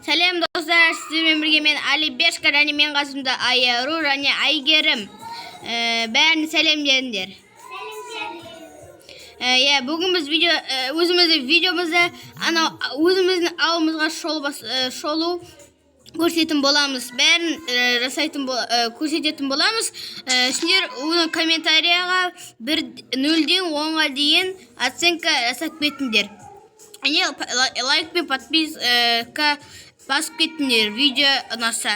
Сәлем достар, сіздермен бірге мен Али Бешка және мен қасымда Айару және Айгерім. Бәрін сәлемдеріңдер. Бүгін біз видеомызда өзіміздің ауымызға шолу көрсететін боламыз. Бәрін көрсететін боламыз. Сіздер оны комментарияға 0-ден 10-ға дейін оценка жасап кетіңдер. Лайк пен подписка басып кетіңдер, видео ұнаса.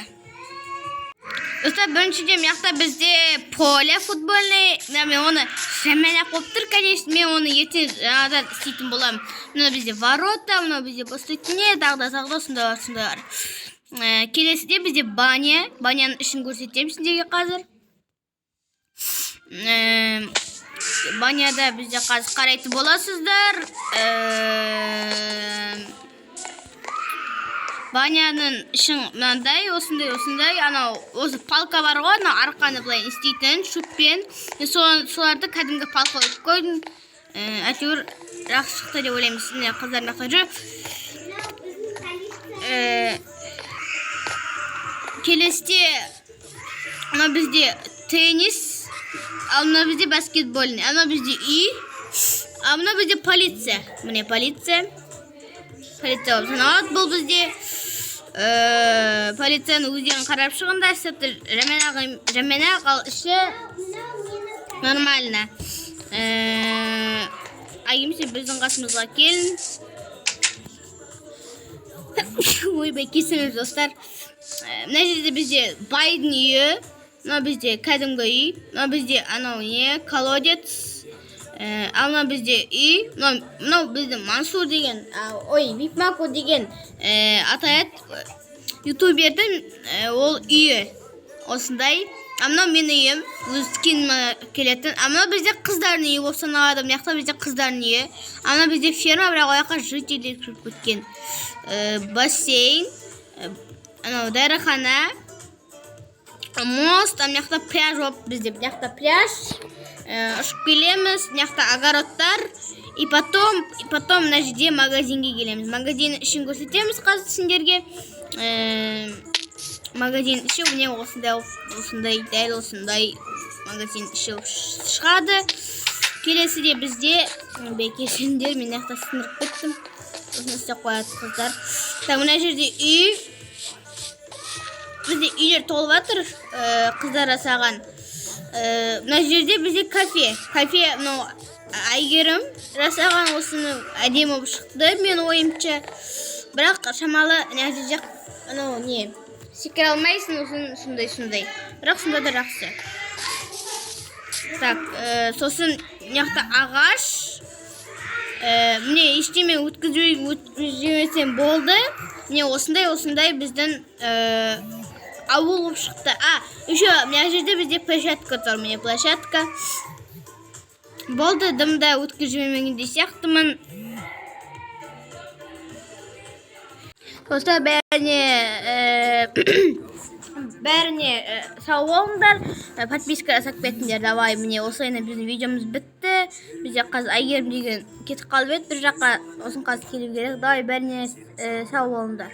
Достар, біріншіден мияқта бізде поле футбольный. Мен оны шәмәләп қоптыр, конечно, мен оны ертең жаңадан істейтін болам. Мына бізде ворота, мына бізде постытіне, тағда сонда бар. Келесіде бізде баня. Баняның ішін көрсетем сіздерге қазір. Баняда бізде қазір қарайтын боласыздар. Баняның ішін мынандай, осындай, осы палка бар ғой, арқаны былай істейтін, шөппен. Соларды кәдімгі палка өтіп қойдым. Әйтеуір жақсы шықты деп ойлаймыз, қыздардың ақыры. Келесте ана бізде теннис, ана бізде баскетбольный, ана бізде үй, ана бізде полиция. Міне полиция. Полиция болып саналады. Бұл бізде полицияны өздерін қарап шығындар, жәменақ ал іші нормально. Айгемсе біздің қасымызға келін. Ойбай, кесіңіз достар. Мына жерде бізде байдың үйі, мына бізде кәдімгі үй, мына бізде анау не, колодец, мына бізде үй, мынау бізде Мансур деген, Випмако деген атаят ютубердің ол үйі осындай. Мынау мен үйім, өз кенім келетін. Мынау бізде қыздардың үйі болып саналады. Мынақта бізде қыздардың үйі. Мынау бізде ферма, бірақ ояққа жителер кіріп кеткен. Бассейн, дәріхана, мост, мынақта пляж болып бізде. Мынақта пляж, ұшып келеміз, мынақта огородтар. И потом мына жерде магазинге келеміз. Магазин ішін көрсетеміз қазір сендерге. Магазин іші міне дәл осындай магазин іші шығады. Келесіде бізде бекешіндер, мен мынақта сындырып кеттім. Осыны істеп қояды қыздар. Мына жерде үй. Бізде үйлер толып жатыр, қыздар жасаған. Мына жерде бізде кафе. Кафе Айгерім жасаған, осыны әдемі болып шықты мен ойымша. Бірақ шамалы нәтиже секіре алмайсың, сондай. Бірақ сонда да жақсы. Сосын мынақта ағаш. Міне ештеме өткізбесем болды. Міне осындай біздің ауыл болып шықты. Еще мына жерде бізде площадка тұр. Міне площадка. Болды, дымда өткізбемегенде сияқтымын. Достар, бәріне сау болыңдар, подписка жасап кетіңдер. Давай, міне осылайына біздің видеомыз бітті. Бізде қазір Айгерім деген кетіп қалып еді, бір жаққа осын қазір келу керек. Давай, бәріне сау болыңдар.